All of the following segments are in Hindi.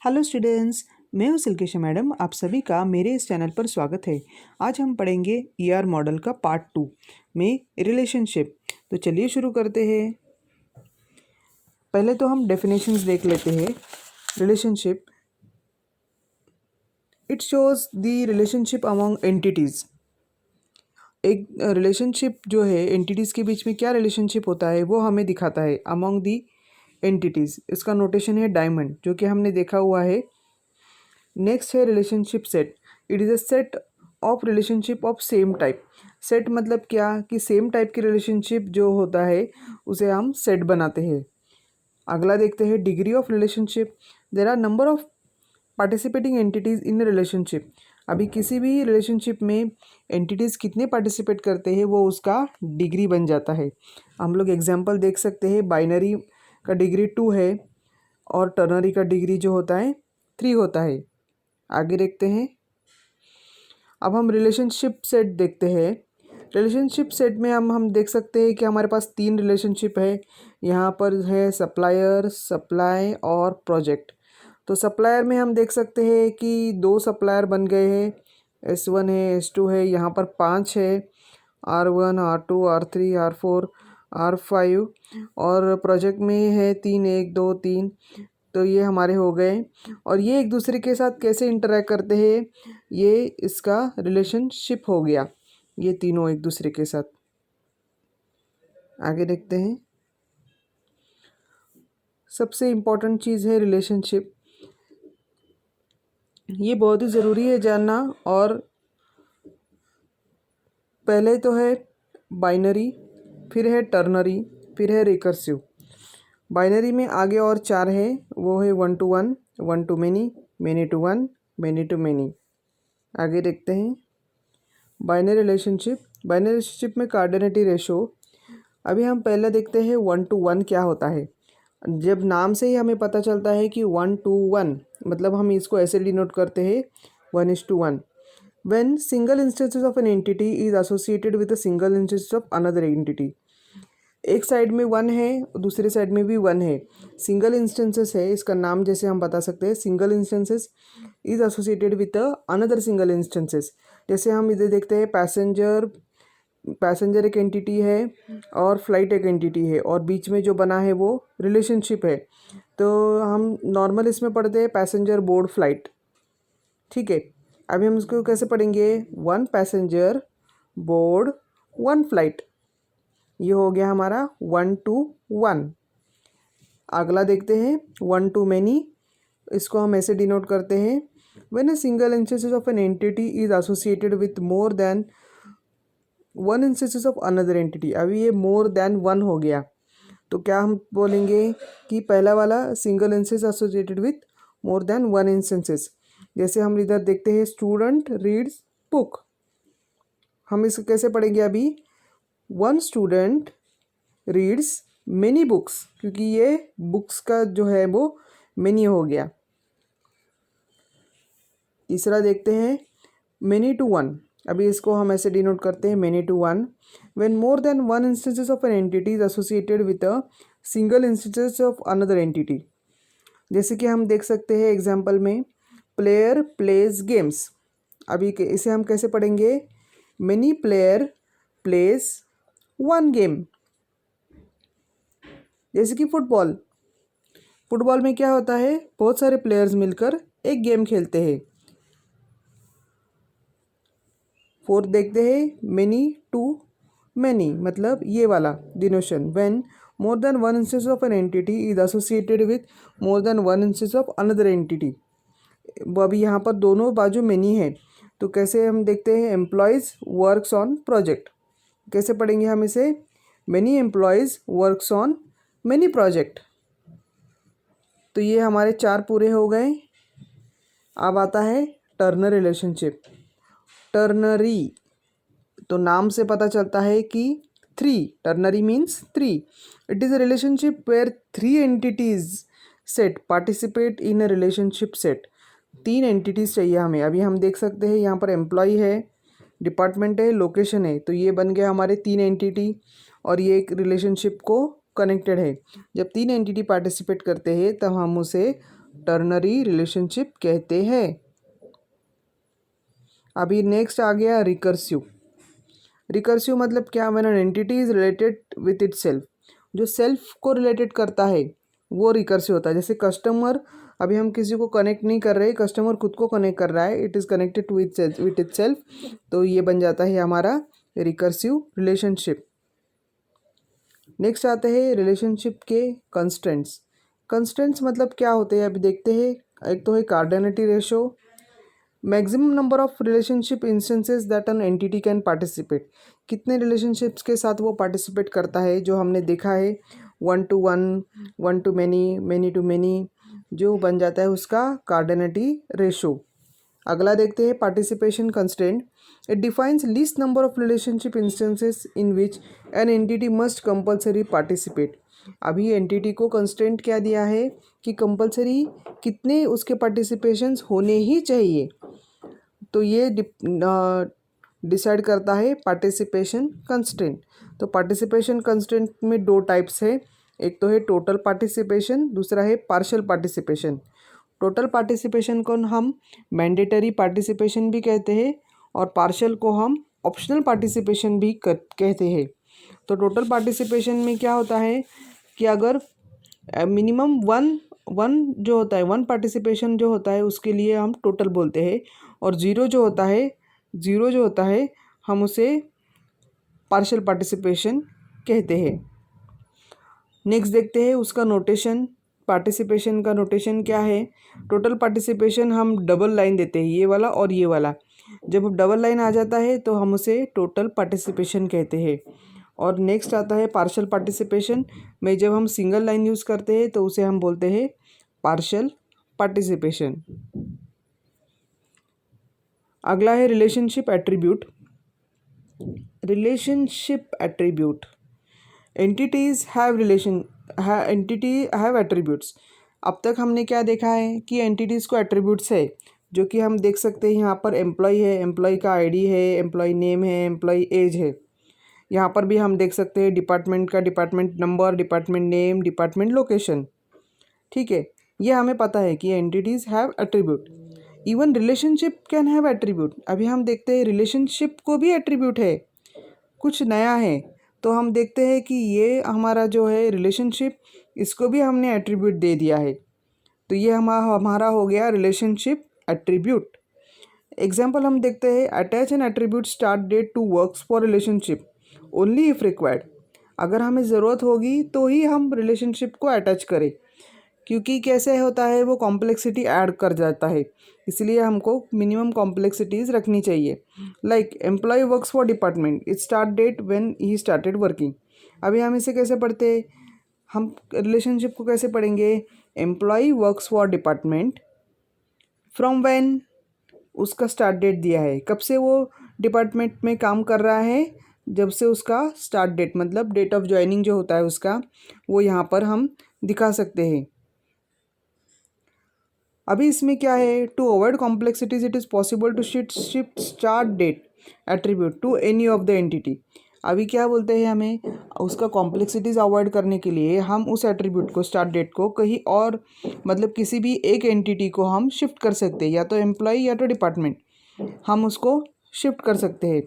हेलो स्टूडेंट्स, मैं हूं सिल्केशा मैडम। आप सभी का मेरे इस चैनल पर स्वागत है। आज हम पढ़ेंगे ईआर मॉडल का पार्ट 2 में रिलेशनशिप। तो चलिए शुरू करते हैं। पहले तो हम डेफिनेशंस देख लेते हैं। Relationship, it shows the relationship among entities. एक रिलेशनशिप जो है एंटिटीज़ के बीच में क्या रिलेशनशिप होता है वो हमें दिखाता है अमॉन्ग दी एंटिटीज़। इसका नोटेशन है डायमंड, जो कि हमने देखा हुआ है। नेक्स्ट है relationship set. It is a set of relationship of same type. Set मतलब क्या कि सेम टाइप की रिलेशनशिप जो होता है उसे हम सेट बनाते हैं। अगला देखते हैं degree of relationship. There are number of participating entities in relationship. अभी किसी भी रिलेशनशिप में एंटिटीज़ कितने पार्टिसिपेट करते हैं वो उसका डिग्री बन जाता है। हम लोग एग्जांपल देख सकते हैं। बाइनरी का डिग्री 2 है और टर्नरी का डिग्री जो होता है 3 होता है। आगे देखते हैं। अब हम रिलेशनशिप सेट देखते हैं। रिलेशनशिप सेट में हम देख सकते हैं कि हमारे पास 3 रिलेशनशिप है। यहाँ पर है सप्लायर, सप्लाई और प्रोजेक्ट। तो सप्लायर में हम देख सकते हैं कि 2 सप्लायर बन गए हैं। S1 है, S2 है, यहाँ पर 5 है, R1, R2, R3, R4, R5 और प्रोजेक्ट में है 3, 1, 2, 3। तो ये हमारे हो गए। और ये एक दूसरे के साथ कैसे इंटरेक्ट करते हैं, ये इसका रिलेशनशिप हो गया। ये तीनों एक दूसरे के साथ। आगे देखते हैं। सबसे इम्पोर्टेंट चीज़ है रिलेशनशिप। ये बहुत ही ज़रूरी है जानना। और पहले तो है बाइनरी, फिर है टर्नरी, फिर है रिकर्सिव। बाइनरी में आगे और 4 है, वो है 1 to 1, 1 to many, many to 1, many to many। आगे देखते हैं बाइनरी रिलेशनशिप। बाइनरी रिलेशनशिप में कार्डिनलिटी रेशो। अभी हम पहले देखते हैं 1 to 1 क्या होता है। जब नाम से ही हमें पता चलता है कि 1 to 1, मतलब हम इसको ऐसे डिनोट करते हैं 1:1। When single instances of an entity is associated with a single instance of another entity। एक साइड में 1 है, दूसरे साइड में भी 1 है। सिंगल इंस्टेंसेस है, इसका नाम जैसे हम बता सकते हैं single instances is associated with another single instances. जैसे हम इधर देखते हैं पैसेंजर, पैसेंजर एक एंटिटी है और फ्लाइट एक एंटिटी है, और बीच में जो बना है वो रिलेशनशिप है। तो हम नॉर्मल इसमें पढ़ते हैं पैसेंजर बोर्ड फ्लाइट। ठीक है, अभी हम इसको कैसे पढ़ेंगे, 1 पैसेंजर बोर्ड 1 फ्लाइट। ये हो गया हमारा 1 to 1। अगला देखते हैं 1 to many। इसको हम ऐसे डिनोट करते हैं when a single instance of an entity is associated with more than 1 instance of another entity. अभी ये मोर देन 1 हो गया, तो क्या हम बोलेंगे कि पहला वाला single instance associated with more than 1 instances. जैसे हम इधर देखते हैं स्टूडेंट रीड्स बुक। हम इसको कैसे पढ़ेंगे अभी, 1 स्टूडेंट रीड्स मेनी बुक्स, क्योंकि ये बुक्स का जो है वो मेनी हो गया। तीसरा देखते हैं मेनी टू 1। अभी इसको हम ऐसे डिनोट करते हैं many to 1। When more than 1 instances of an entity is associated with a single instances of another entity. जैसे कि हम देख सकते हैं एग्जाम्पल में प्लेयर प्लेज गेम्स। अभी इसे हम कैसे पढ़ेंगे, मेनी प्लेयर प्लेज 1 गेम। जैसे कि फुटबॉल, फुटबॉल में क्या होता है, बहुत सारे प्लेयर्स मिलकर एक गेम खेलते हैं। 4 देखते हैं मेनी टू मैनी, मतलब ये वाला denotation. When more than 1 instance of an entity is associated with more than 1 instance of another entity. वो अभी यहाँ पर दोनों बाजू मेनी है, तो कैसे हम देखते हैं एम्प्लॉयज़ वर्क्स ऑन प्रोजेक्ट। कैसे पढ़ेंगे हम इसे, many employees works on many project. तो ये हमारे 4 पूरे हो गए। अब आता है टर्नर रिलेशनशिप। टर्नरी, तो नाम से पता चलता है कि 3, ternary means 3। It is a relationship where 3 entities set participate in a relationship set. 3 entities चाहिए हमें। अभी हम देख सकते हैं यहाँ पर एम्प्लॉय है, डिपार्टमेंट है, लोकेशन है, तो ये बन गया हमारे 3 एंटिटी, और ये एक रिलेशनशिप को कनेक्टेड है। जब 3 एंटिटी पार्टिसिपेट करते हैं तब हम उसे टर्नरी रिलेशनशिप कहते हैं। अभी नेक्स्ट आ गया रिकर्सिव। रिकर्सिव मतलब क्या, when an entity is related with it self, जो सेल्फ को रिलेटेड करता है वो रिकर्सिव होता है। जैसे कस्टमर, अभी हम किसी को कनेक्ट नहीं कर रहे, कस्टमर खुद को कनेक्ट कर रहा है, it is connected with it self, तो ये बन जाता है हमारा रिकर्सिव रिलेशनशिप। नेक्स्ट आते हैं रिलेशनशिप के कंस्ट्रेंट्स। कंस्ट्रेंट्स मतलब क्या होते हैं अभी देखते हैं। एक तो है cardinality ratio, maximum number of relationship instances that an entity can participate, कितने रिलेशनशिप्स के साथ वो पार्टिसिपेट करता है, जो हमने देखा है 1 to 1, 1 to many, many to many, जो बन जाता है उसका कार्डिनलिटी रेशो। अगला देखते हैं participation constraint. It defines least number of relationship instances in which an entity must compulsory participate. अभी एंटिटी को कंस्ट्रेंट क्या दिया है कि कंपल्सरी कितने उसके पार्टिसिपेशंस होने ही चाहिए, तो ये डिसाइड करता है पार्टिसिपेशन कंस्ट्रेंट। तो पार्टिसिपेशन कंस्ट्रेंट में दो टाइप्स है, एक तो है टोटल पार्टिसिपेशन, दूसरा है पार्शियल पार्टिसिपेशन। टोटल पार्टिसिपेशन को हम मैंडेटरी पार्टिसिपेशन भी कहते हैं और पार्शियल को हम ऑप्शनल पार्टिसिपेशन भी कहते हैं। तो टोटल पार्टिसिपेशन में क्या होता है कि अगर मिनिमम वन जो होता है, वन पार्टिसिपेशन जो होता है उसके लिए हम टोटल बोलते हैं, और ज़ीरो जो होता है हम उसे पार्शियल पार्टिसिपेशन कहते हैं। नेक्स्ट देखते हैं उसका नोटेशन। पार्टिसिपेशन का नोटेशन क्या है। टोटल पार्टिसिपेशन हम डबल लाइन देते हैं, ये वाला और ये वाला। जब डबल लाइन आ जाता है तो हम उसे टोटल पार्टिसिपेशन कहते हैं। और नेक्स्ट आता है पार्शियल पार्टिसिपेशन में, जब हम सिंगल लाइन यूज़ करते हैं तो उसे हम बोलते हैं पार्शियल पार्टिसिपेशन। अगला है relationship attribute. Relationship attribute, entities have attributes. अब तक हमने क्या देखा है कि एंटिटीज़ को एट्रीब्यूट्स है, जो कि हम देख सकते हैं यहाँ पर एम्प्लॉय है, एम्प्लॉय का आईडी है, एम्प्लॉय नेम है, एम्प्लॉय एज है। यहाँ पर भी हम देख सकते हैं डिपार्टमेंट का department number, department name, department location. ठीक है, ये हमें पता है कि entities have attribute. Even relationship can have attribute. अभी हम देखते हैं रिलेशनशिप को भी एट्रीब्यूट है, कुछ नया है। तो हम देखते हैं कि ये हमारा जो है रिलेशनशिप, इसको भी हमने एट्रीब्यूट दे दिया है, तो ये हमारा हो गया रिलेशनशिप एट्रीब्यूट। एग्जाम्पल हम देखते हैं, attach an attribute start date to works for relationship only if required. अगर हमें ज़रूरत होगी तो ही हम रिलेशनशिप को अटैच करें, क्योंकि कैसे होता है वो कॉम्प्लेक्सिटी ऐड कर जाता है, इसलिए हमको मिनिमम कॉम्प्लेक्सिटीज़ रखनी चाहिए। Like employ works for department, it start date when he started working. अभी हम इसे कैसे पढ़ते हैं, हम रिलेशनशिप को कैसे पढ़ेंगे, employ works for department from when, उसका स्टार्ट डेट दिया है, कब से वो डिपार्टमेंट में काम कर रहा है, जब से उसका स्टार्ट डेट मतलब डेट ऑफ ज्वाइनिंग जो होता है उसका, वो यहाँ पर हम दिखा सकते हैं। अभी इसमें क्या है, to avoid complexities it is possible to shift start date attribute to any of the entity. अभी क्या बोलते हैं, हमें उसका कॉम्प्लेक्सिटीज़ अवॉइड करने के लिए हम उस एट्रीब्यूट को, स्टार्ट डेट को कहीं और, मतलब किसी भी एक एंटिटी को हम शिफ्ट कर सकते हैं, या तो एम्प्लॉय या तो डिपार्टमेंट, हम उसको शिफ्ट कर सकते हैं।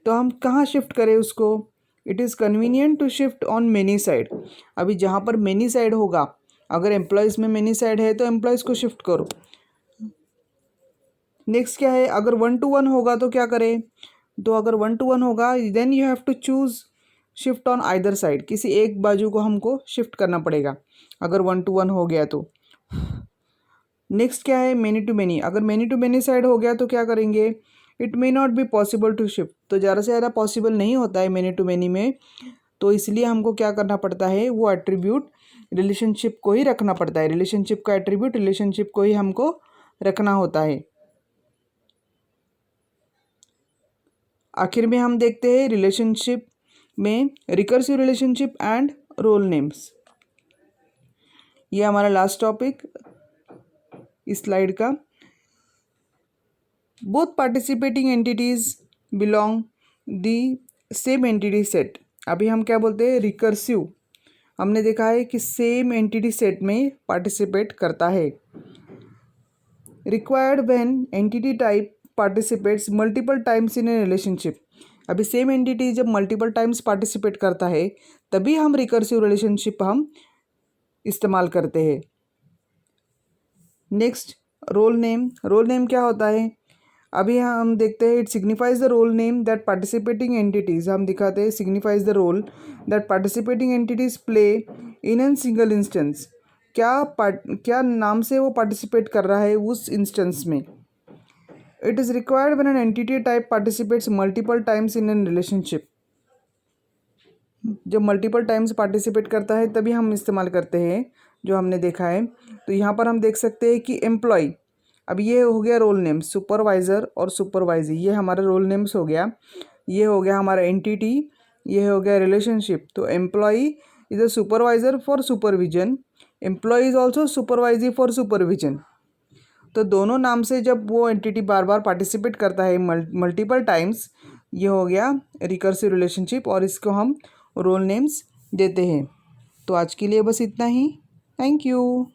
तो हम कहाँ शिफ्ट करें उसको, it is convenient to shift on many side. अभी जहाँ पर मेनी साइड होगा, अगर एम्प्लॉयज़ में मेनी साइड है तो एम्प्लॉयज़ को शिफ्ट करो। नेक्स्ट क्या है, अगर 1 to 1 होगा तो क्या करें, तो अगर 1 to 1 होगा then you have to choose shift on either side, किसी एक बाजू को हमको शिफ्ट करना पड़ेगा अगर 1 to 1 हो गया तो। नेक्स्ट क्या है, मेनी टू मेनी। अगर मेनी टू मेनी साइड हो गया तो क्या करेंगे, it may not be possible to shift. तो ज़्यादा से ज़्यादा पॉसिबल नहीं होता है मेनी टू मेनी में, तो इसलिए हमको क्या करना पड़ता है, वो एट्रीब्यूट रिलेशनशिप को ही रखना पड़ता है। रिलेशनशिप का एट्रीब्यूट रिलेशनशिप को ही हमको रखना होता है। आखिर में हम देखते हैं रिलेशनशिप में recursive relationship and role names. ये हमारा लास्ट टॉपिक इस स्लाइड का। Both participating entities belong the same entity set. अभी हम क्या बोलते हैं, रिकर्सिव हमने देखा है कि सेम एंटिटी सेट में पार्टिसिपेट करता है। Required when entity type participates multiple times in A relationship. अभी सेम एंटिटी जब मल्टीपल टाइम्स पार्टिसिपेट करता है तभी हम रिकर्सिव रिलेशनशिप हम इस्तेमाल करते हैं। Next, role name. Role name क्या होता है? अभी हम देखते हैं, it signifies the role name that participating entities, हम दिखाते हैं signifies the role that participating entities play in an single instance. क्या नाम से वो पार्टिसिपेट कर रहा है उस इंस्टेंस में। It is required when an entity type participates multiple times in an relationship. जब मल्टीपल टाइम्स पार्टिसिपेट करता है तभी हम इस्तेमाल करते हैं, जो हमने देखा है। तो यहाँ पर हम देख सकते हैं कि एम्प्लॉय, अब ये हो गया रोल नेम, सुपरवाइज़र और सुपरवाइजर, ये हमारा रोल नेम्स हो गया। ये हो गया हमारा एंटिटी, ये हो गया रिलेशनशिप। तो employ is a supervisor for supervision, employ is also supervisor for supervision. तो दोनों नाम से जब वो एंटिटी बार बार पार्टिसिपेट करता है मल्टीपल टाइम्स, ये हो गया रिकर्सिव रिलेशनशिप और इसको हम रोल नेम्स देते हैं। तो आज के लिए बस इतना ही। Thank you.